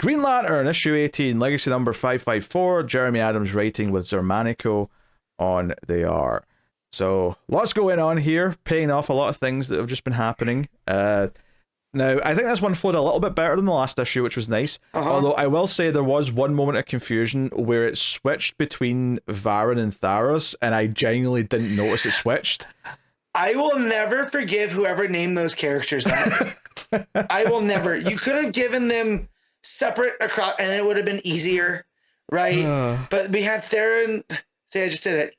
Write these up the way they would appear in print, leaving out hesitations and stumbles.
Green Lantern, issue 18, legacy number 554, Jeremy Adams writing with XERMANICO on the art. So, lots going on here, paying off a lot of things that have just been happening. Now, I think this one flowed a little bit better than the last issue, which was nice. Although, I will say there was one moment of confusion where it switched between Varen and Tharos, and I genuinely didn't notice it switched. I will never forgive whoever named those characters that. I will never. You could have given them separate across, and it would have been easier, right? But we had Theron. See, I just did it.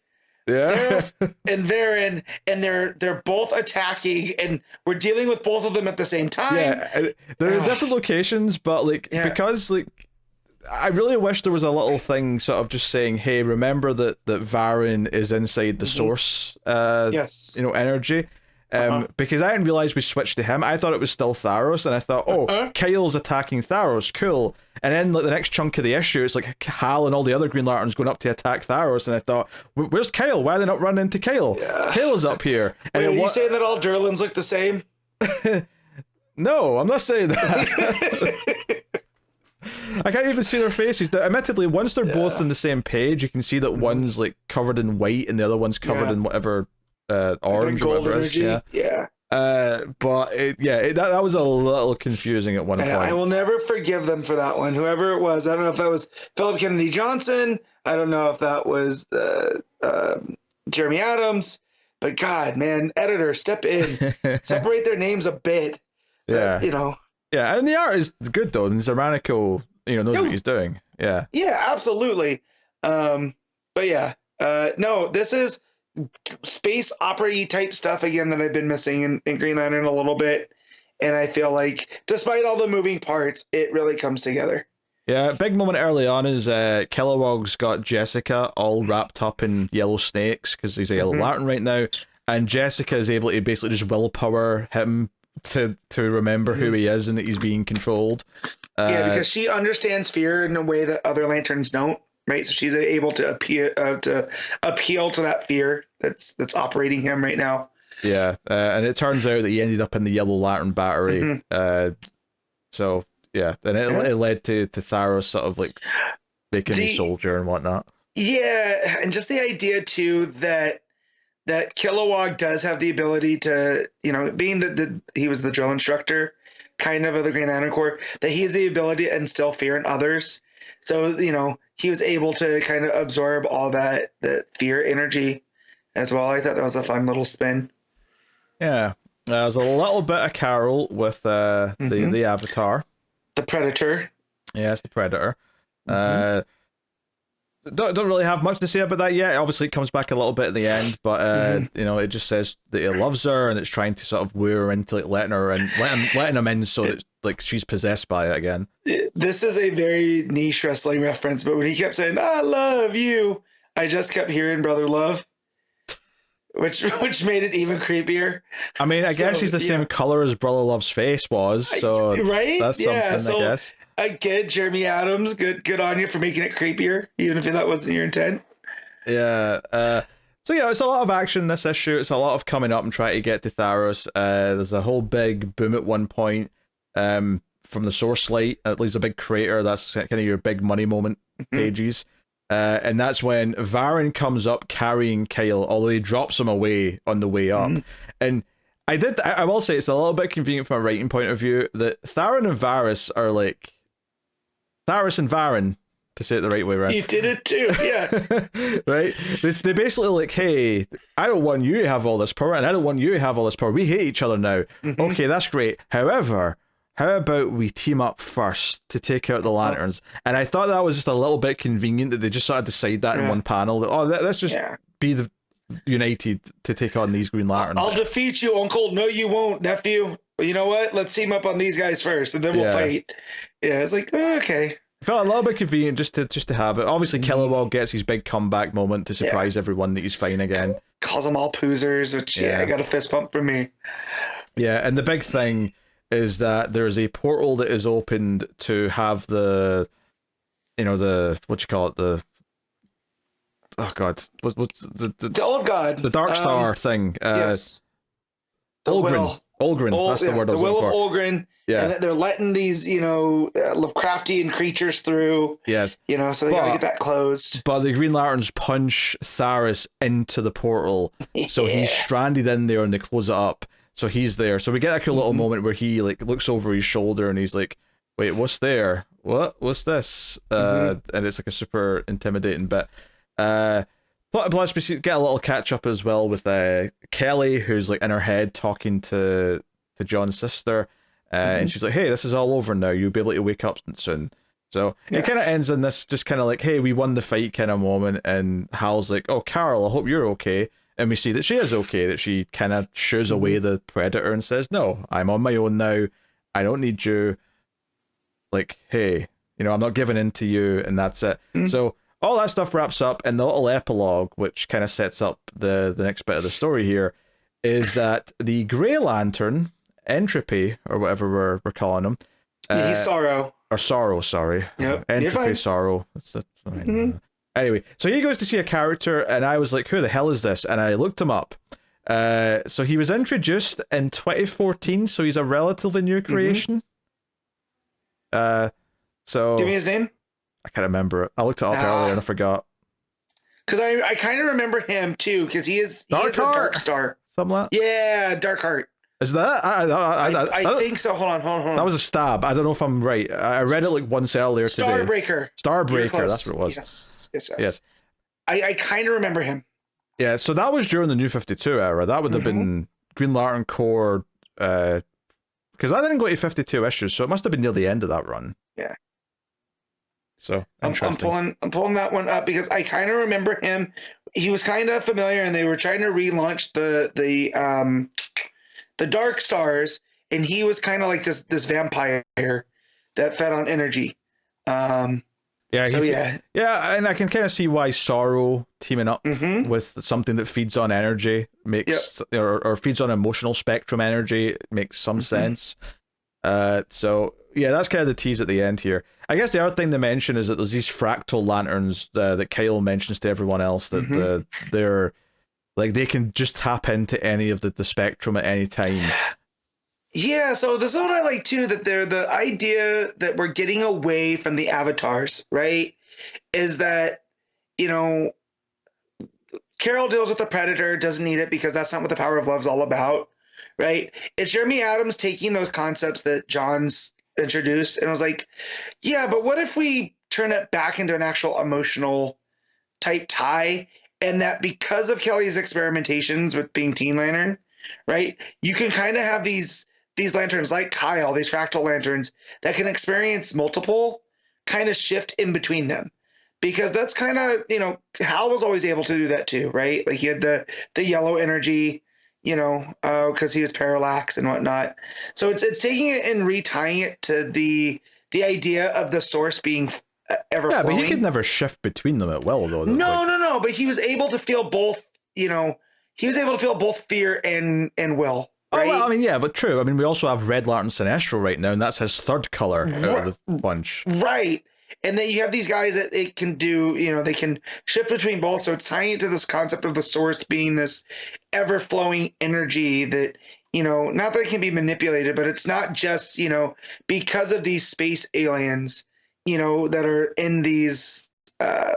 Yeah. Theros and Varen, and they're both attacking, and we're dealing with both of them at the same time. Yeah, they're in different locations, but because I really wish there was a little thing sort of just saying, hey, remember that Varen is inside the source energy. Because I didn't realize we switched to him. I thought it was still Tharos, and I thought, Kyle's attacking Tharos, cool. And then the next chunk of the issue, it's like Hal and all the other Green Lanterns going up to attack Tharos, and I thought, where's Kyle? Why are they not running into Kyle? Yeah. Kyle's up here. Wait, are you saying that all Durlans look the same? No, I'm not saying that. I can't even see their faces. Admittedly, once they're both on the same page, you can see that one's like covered in white and the other one's covered in whatever orange or whatever it is. Yeah. But that was a little confusing at one point. I will never forgive them for that one. Whoever it was, I don't know if that was Philip Kennedy Johnson. I don't know if that was Jeremy Adams. But God, man, editor, step in, separate their names a bit. Yeah, Yeah, and the art is good though. And XERMANICO, knows what he's doing. Yeah. Yeah, absolutely. But yeah, no, this is space opera-y type stuff again that I've been missing in Green Lantern a little bit, and I feel like despite all the moving parts, it really comes together. Yeah, big moment early on is Kilowog's got Jessica all wrapped up in yellow snakes because he's a Yellow Lantern right now, and Jessica is able to basically just willpower him to remember who he is and that he's being controlled. Because she understands fear in a way that other Lanterns don't. Right, so she's able to appeal to that fear that's operating him right now. Yeah, and it turns out that he ended up in the Yellow Lantern battery. So yeah, and it led to Tharos sort of like making a soldier and whatnot. Yeah, and just the idea too that Kilowog does have the ability to, being that he was the drill instructor, kind of the Green Lantern Corps, that he has the ability to instill fear in others. So, he was able to kind of absorb all that fear energy as well. I thought that was a fun little spin. Yeah. There's a little bit of Carol with the Avatar. The Predator. Yeah, it's the Predator. Don't really have much to say about that yet. Obviously, it comes back a little bit at the end, but it just says that he loves her and it's trying to sort of woo her into letting him in so that like she's possessed by it again. This is a very niche wrestling reference, but when he kept saying "I love you," I just kept hearing "Brother Love," which made it even creepier. I mean, I guess he's the same color as Brother Love's face was, so right? That's something, I guess. I get Jeremy Adams. Good on you for making it creepier, even if that wasn't your intent. Yeah. So yeah, it's a lot of action this issue. It's a lot of coming up and trying to get to Tharos. There's a whole big boom at one point. From the source light, at least a big crater. That's kind of your big money moment pages. And that's when Varen comes up carrying Kyle, although he drops him away on the way up. And I will say it's a little bit convenient from a writing point of view that Tharon and Varys are like Tharos and Varen, to say it the right way around. You did it too, yeah. Right? They basically like, hey, I don't want you to have all this power, and I don't want you to have all this power. We hate each other now. Okay, that's great. However, how about we team up first to take out the Lanterns? And I thought that was just a little bit convenient that they just sort of decide that in one panel. That, let's just be united to take on these Green Lanterns. I'll defeat you, Uncle. No, you won't, nephew. Well, you know what? Let's team up on these guys first, and then we'll fight. Yeah, it's like, okay. It felt a little bit convenient just to have it. Obviously, Kilowog gets his big comeback moment to surprise everyone that he's fine again. Calls them all poozers, which, I got a fist pump from me. Yeah, and the big thing is that there's a portal that is opened to have the oh god, what's the old god, the Dark Star thing. Yes. Olgrin Olgren, that's the word I the was will looking of for. Olgren, Yeah. and that they're letting these, Lovecraftian creatures through. Yes. So they got to get that closed. But the Green Lanterns punch Tharis into the portal, so he's stranded in there, and they close it up. So he's there. So we get like a little moment where he like looks over his shoulder, and he's like, "Wait, what's there? What's this?" And it's like a super intimidating bit. Plus, we get a little catch up as well with Kelly, who's like in her head talking to John's sister, and she's like, "Hey, this is all over now. You'll be able to wake up soon." So it kind of ends in this just kind of like, "Hey, we won the fight" kind of moment, and Hal's like, "Oh, Carol, I hope you're okay." And we see that she is okay, that she kind of shoos away the Predator and says, "No, I'm on my own now. I don't need you. Like, hey, I'm not giving in to you," and that's it. So all that stuff wraps up, and the little epilogue, which kind of sets up the next bit of the story here, is that the Grey Lantern, Entropy, or whatever we're calling him. He's Sorrow. Or Sorrow, sorry. Yep. Entropy, Sorrow. That's fine. Anyway, so he goes to see a character, and I was like, who the hell is this? And I looked him up. So he was introduced in 2014, so he's a relatively new creation. So give me his name. I can't remember it. I looked it up earlier and I forgot. Because I kind of remember him too, because he is a Dark Star. Something like that? Yeah, Darkheart. Is that? I think so. Hold on. That was a stab. I don't know if I'm right. I read it like once earlier today. Starbreaker. That's what it was. Yes. I kind of remember him. Yeah, so that was during the New 52 era. That would have been Green Lantern Corps, because I didn't go to 52 issues, so it must have been near the end of that run. Yeah. So I'm pulling that one up because I kind of remember him. He was kind of familiar, and they were trying to relaunch the Dark Stars, and he was kind of like this vampire that fed on energy. And I can kind of see why Sorrow teaming up with something that feeds on energy makes or feeds on emotional spectrum energy makes some sense. So yeah, that's kind of the tease at the end here. I guess the other thing to mention is that there's these fractal lanterns that Kyle mentions to everyone else that they're like they can just tap into any of the spectrum at any time. Yeah, so this is what I like too, that they're the idea that we're getting away from the avatars, right? Is that, Carol deals with the Predator, doesn't need it because that's not what the Power of Love's all about, right? It's Jeremy Adams taking those concepts that John's introduced and was like, yeah, but what if we turn it back into an actual emotional type tie? And that because of Kelly's experimentations with being Teen Lantern, right, you can kind of have these lanterns like Kyle, these fractal lanterns that can experience multiple kind of shift in between them. Because that's kind of, Hal was always able to do that too, right? Like he had the yellow energy, because he was parallax and whatnot. So it's taking it and retying it to the idea of the source being ever flowing. But he could never shift between them at will, though. No. But he was able to feel both, he was able to feel both fear and will. Right? Oh, well, but true. I mean, we also have Red Lantern Sinestro right now, and that's his third color out of the bunch. Right. And then you have these guys that it can do, they can shift between both. So it's tying into this concept of the source being this ever-flowing energy that, not that it can be manipulated, but it's not just, because of these space aliens, that are in these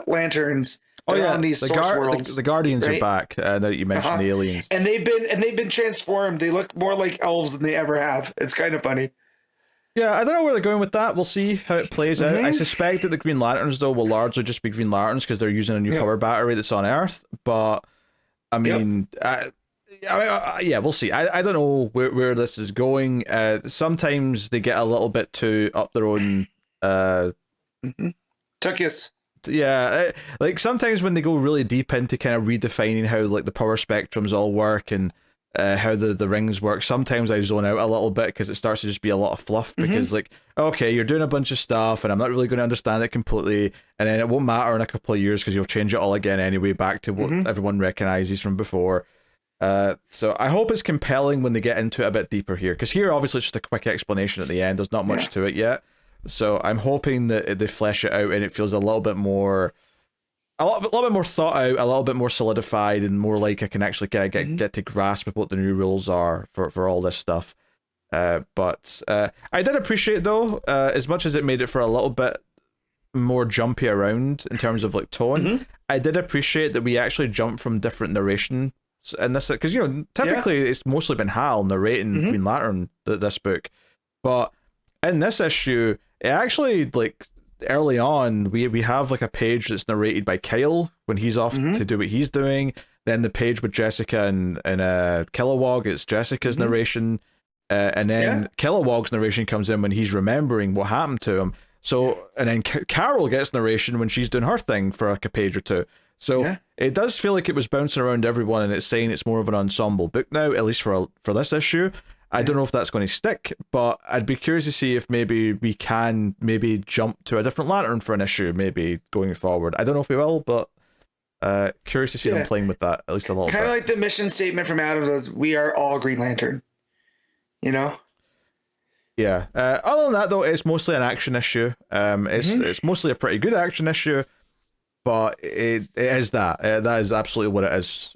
lanterns. On these source worlds. The Guardians are back. Now that you mentioned the aliens, and they've been transformed. They look more like elves than they ever have. It's kind of funny. Yeah, I don't know where they're going with that. We'll see how it plays out. I suspect that the Green Lanterns, though, will largely just be Green Lanterns because they're using a new power battery that's on Earth. But I mean, we'll see. I don't know where this is going. Sometimes they get a little bit too up their own. Tuckus. Yeah, like sometimes when they go really deep into kind of redefining how like the power spectrums all work and how the rings work, sometimes I zone out a little bit because it starts to just be a lot of fluff because like, okay, you're doing a bunch of stuff and I'm not really going to understand it completely, and then it won't matter in a couple of years because you'll change it all again anyway back to what everyone recognizes from before. So I hope it's compelling when they get into it a bit deeper here, because here obviously it's just a quick explanation at the end. There's not much to it yet. So I'm hoping that they flesh it out and it feels a little bit more little bit more thought out, a little bit more solidified, and more like I can actually get to grasp with what the new rules are for all this stuff. But I did appreciate though, as much as it made it for a little bit more jumpy around in terms of like tone, I did appreciate that we actually jumped from different narration in this, because typically it's mostly been Hal narrating Green Lantern this book, but in this issue it actually, like, early on we have like a page that's narrated by Kyle when he's off to do what he's doing. Then the page with Jessica and Kilowog, it's Jessica's narration, and then Kilowog's narration comes in when he's remembering what happened to him. So, and then Carol gets narration when she's doing her thing for like a page or two. So it does feel like it was bouncing around everyone, and it's saying it's more of an ensemble book now, at least for this issue. I don't know if that's going to stick, but I'd be curious to see if maybe we can jump to a different Lantern for an issue, maybe going forward. I don't know if we will, but curious to see them playing with that at least a little bit. Kind of like the mission statement from Adams was, "We are all Green Lantern." Yeah. Other than that, though, it's mostly an action issue. It's mostly a pretty good action issue, but it is that. That is absolutely what it is.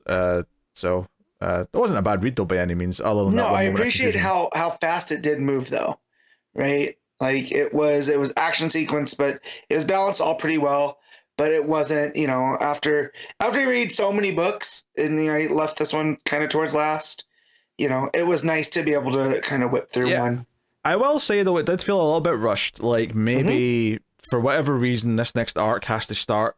So it wasn't a bad read, though, by any means. Other than that, I appreciate how fast it did move, though. Right? Like it was action sequence, but it was balanced all pretty well. But it wasn't, after you read so many books, and I left this one kind of towards last. It was nice to be able to kind of whip through one. I will say, though, it did feel a little bit rushed. Like, maybe, for whatever reason, this next arc has to start,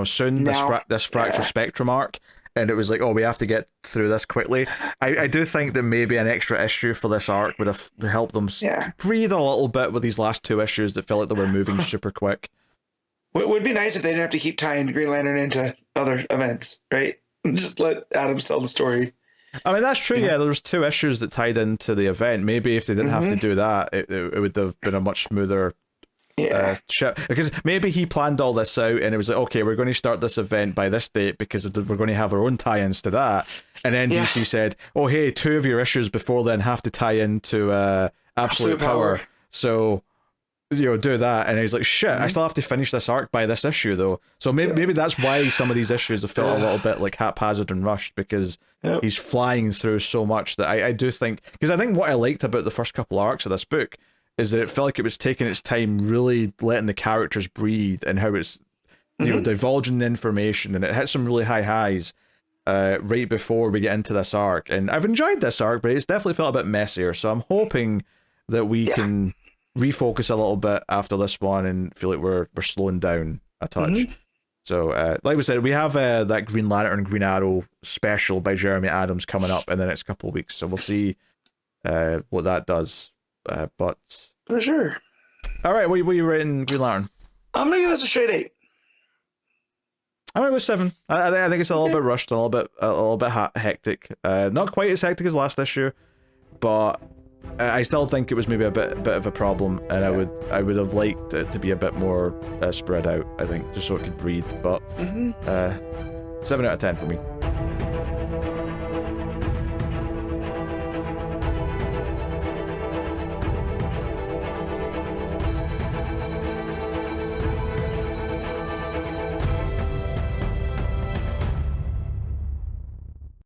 soon, this Fracture Spectrum arc, and it was like, oh, we have to get through this quickly. I do think that maybe an extra issue for this arc would have helped them breathe a little bit with these last two issues that felt like they were moving super quick. It would be nice if they didn't have to keep tying Green Lantern into other events, right? Just let Adams tell the story. I mean, that's true, yeah. There was two issues that tied into the event. Maybe if they didn't have to do that, it would have been a much smoother ship. Because maybe he planned all this out, and it was like, okay, we're going to start this event by this date because we're going to have our own tie-ins to that. And then DC said, oh, hey, two of your issues before then have to tie into Absolute Power. So, do that. And he's like, shit, I still have to finish this arc by this issue, though. So maybe that's why some of these issues have felt a little bit like haphazard and rushed, because he's flying through so much that I do think, because I think what I liked about the first couple arcs of this book is that it felt like it was taking its time, really letting the characters breathe, and how it's divulging the information, and it hit some really high highs right before we get into this arc. And I've enjoyed this arc, but it's definitely felt a bit messier, so I'm hoping that we can refocus a little bit after this one and feel like we're slowing down a touch. So like we said, we have that Green Lantern and Green Arrow special by Jeremy Adams coming up in the next couple of weeks, so we'll see what that does. But for sure. All right, what are you rating Green Lantern? I'm gonna give this a straight 8. I'm gonna go 7. I think it's a little bit rushed, a little bit hectic. Not quite as hectic as last issue, but I still think it was maybe a bit of a problem, and I would have liked it to be a bit more spread out, I think, just so it could breathe. But 7 out of 10 for me.